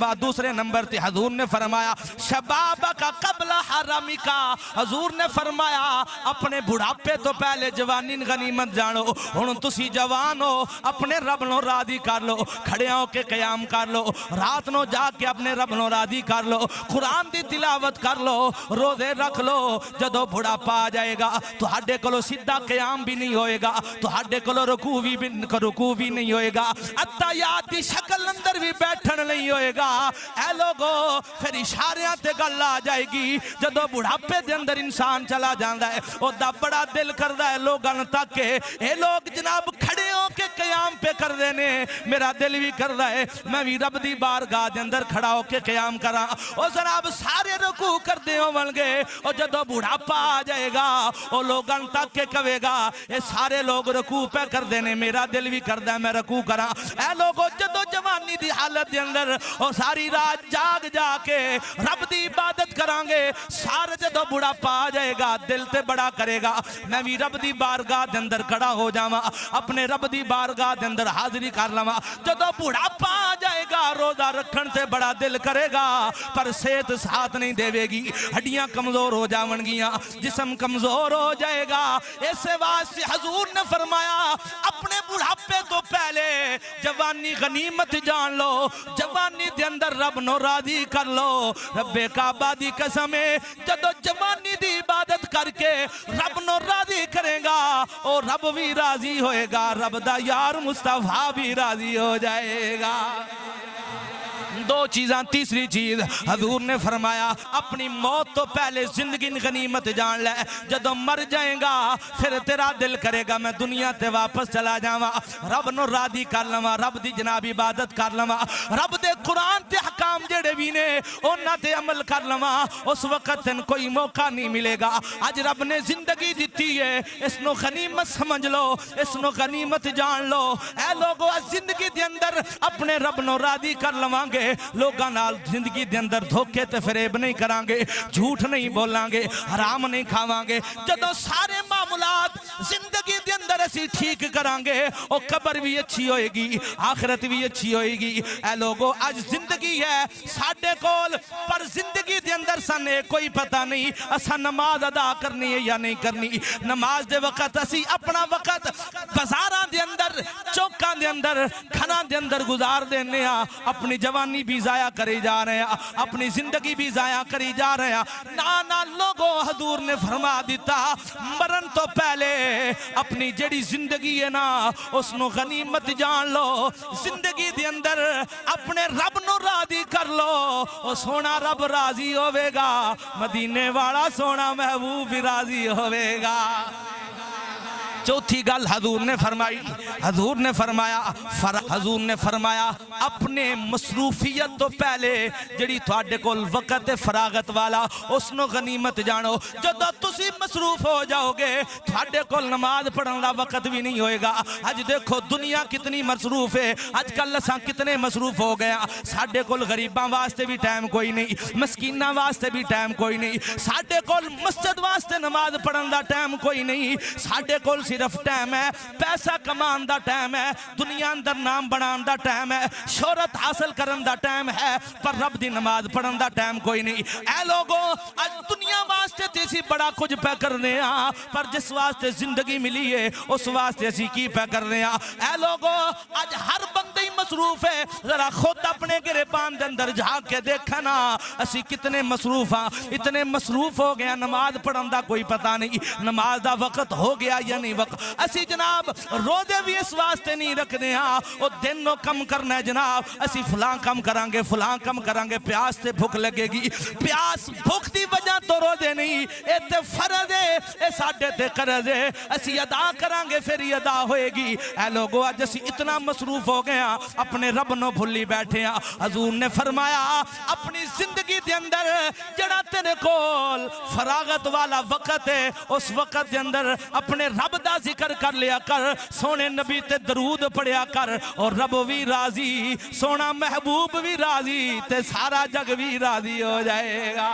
دوسرے نمبر تے حضور نے فرمایا شبابک قبل حرمک، حضور نے فرمایا اپنے بڑھاپے تو پہلے جوانی غنیمت جانو۔ ہن تسی جوان ہو، اپنے رب نو راضی کر لو، کھڑے ہو کے قیام کر لو، رات نو جا کے اپنے رب نو راضی کر لو، قرآن دی تلاوت کر لو، روزے رکھ لو۔ جدو بڑھاپا آ جائے گا تو ہڈے کولو سیدھا قیام بھی نہیں ہوئے گا، تو ہڈے کولو رکوع بھی نہیں ہوئے گا، اتحیات دی شکل اندر بھی بیٹھن نہیں ہوئے گا۔ اے لوگو پھر اشاریاں تے گل آ جائے گی۔ جدو بڑھاپے دے اندر انسان چلا جاندا ہے، او دا بڑا دل کردا ہے لوگاں تک کہ اے لوگ جناب کھڑے ہو کے قیام پہ کر دینے، میرا دل بھی کردا ہے میں بھی رب دی بارگاہ دے اندر کھڑا ہو کے قیام کراں۔ او جناب سارے رکوع کر دے ہون گے، او جدو بڑھاپا آ جائے گا او لوگاں تک کے کہے گا اے سارے لوگ رکوع پہ کر دینے، میرا دل بھی کردا ہے میں رکوع کراں۔ اے لوگو جدو جوانی دی حالت دے اندر او ساری رات جاگ جا کے رب دی عبادت کرانگے، سارے جدو بڑھاپا آ جائے گا دل تے بڑا کرے گا میں بھی رب دی بارگاہ دے اندر کھڑا ہو جاواں، اپنے رب دی بارگاہ دے اندر حاضری کر لواں۔ جدو بڑھاپا آ جائے گا روزہ رکھن تے بڑا دل کرے گا، پر صحت ساتھ نہیں دے گی، ہڈیاں کمزور ہو جاون گیاں، جسم کمزور ہو جائے گا۔ اس واسطے حضور نے فرمایا اپنے بڑھاپے تو پہلے جوانی غنیمت جان لو، جوانی دے اندر رب نو راضی کر لو۔ رب کعبہ دی قسم ہے جدو جوانی دی عبادت کر کے رب نو راضی کرے گا اور رب بھی راضی ہوئے گا، رب دا یار مصطفیٰ بھی راضی ہو جائے گا۔ دو چیزاں، تیسری چیز حضور نے فرمایا اپنی موت تو پہلے زندگی غنیمت جان لے، جدو مر جائیں گا پھر تیرا دل کرے گا میں دنیا تے واپس چلا جاواں، رب نو راضی کر لواں، رب دی جناب عبادت کر لواں، رب دے قرآن تے حکام جڑے بھی نے انہاں تے عمل کر لواں۔ اس وقت تن کوئی موقع نہیں ملے گا۔ آج رب نے زندگی دیتی ہے، اس نو غنیمت سمجھ لو، اس نو غنیمت جان لو۔ اے لوگو زندگی دے اندر اپنے رب نو راضی کر لواں گے، لوگاں نال زندگی دے اندر دھوکے تے فریب نہیں کران گے، جھوٹ نہیں بولان گے، حرام نہیں کھاوان گے۔ جدو سارے معاملات زندگی دے اندر اسی ٹھیک کران گے، او قبر بھی اچھی ہوئے گی، آخرت بھی اچھی ہوئے گی۔ اے لوگو آج زندگی ہے ساڈے کول، پر زندگی دے اندر سانے کوئی پتہ نہیں اسا نماز ادا کرنی ہے یا نہیں کرنی۔ نماز دے وقت اسی اپنا وقت بازاراں دے اندر، چوکاں دے اندر، کھناں دے اندر گزار دینے ہاں، اپنی جوانی بھی ضائع کری جا رہے ہیں، اپنی زندگی بھی ضائع کری جا رہے ہیں۔ نانا لوگوں حضور نے فرما دیتا مرن تو پہلے اپنی جڑی زندگی ہے نا اس نو غنیمت جان لو، زندگی دے اندر اپنے رب نو راضی کر لو، او سونا رب راضی ہوئے گا، مدینے والا سونا محبوب بھی راضی ہوئے گا۔ چوتھی گل حضور نے فرمائی، حضور نے فرمایا اپنے مصروفیت تو پہلے جڑی تھوڑے کول وقت فراغت والا اس نو غنیمت جانو۔ جدو تسی مصروف ہو جاؤ گے تھوڑے کول نماز پڑھن دا وقت بھی نہیں ہوئے گا۔ آج دیکھو دنیا کتنی مصروف ہے، آج کل اساں کتنے مصروف ہو گیا، ساڈے کول غریباں واسطے بھی ٹائم کوئی نہیں، مسکیناں واسطے بھی ٹائم کوئی نہیں، ساڈے کول مسجد واسطے نماز پڑھن دا ٹائم کوئی نہیں، ساڈے کول صرف ٹائم ہے پیسہ کمان دا ٹائم ہے، دنیا اندر نام بنان دا ٹائم ہے، شہرت حاصل کرن دا ٹائم ہے، پر رب دی نماز پڑھن دا ٹائم کوئی نہیں۔ اے لوگوں آج دنیا واسطے تیسی بڑا کچھ پہ کرنے ہاں، پر جس واسطے زندگی ملی ہے اس واسطے اسی کی پہ کرنے ہاں۔ اے لوگوں آج ہر بندے ہی مصروف ہے، ذرا خود اپنے گریبان دے اندر جھانک کے دیکھنا اسی کتنے مصروف ہاں، اتنے مصروف ہو گیا نماز پڑھن دا کوئی پتہ نہیں، نماز دا وقت ہو گیا یا نہیں وقت۔ اسی جناب روزے بھی اس واسطے نہیں رکھنے ہاں، وہ دن نو کم کرنا ہے جناب، اسی فلاں کم کرانگے فلاں کم کرانگے، پیاس تے بھوک لگے گی، پیاس بھوک دی وجہ تو روزے نہیں، اے تے فرض ہے، اے ساڈے تے قرض ہے، اسی ادا کرانگے پھر ہی ادا ہوئے گی۔ اے لوگو آج اسی اتنا مصروف ہو گئے ہاں، اپنے رب نو بھولی بیٹھے ہاں۔ حضور نے فرمایا اپنی زندگی دے اندر جڑا تیرے کول فراغت والا وقت ہے اس وقت دے اندر اپنے رب دا ذکر کر لیا کر، سونے نبی تے درود پڑھیا کر، اور رب بھی راضی، سونا محبوب بھی راضی، تے سارا جگ بھی راضی ہو جائے گا۔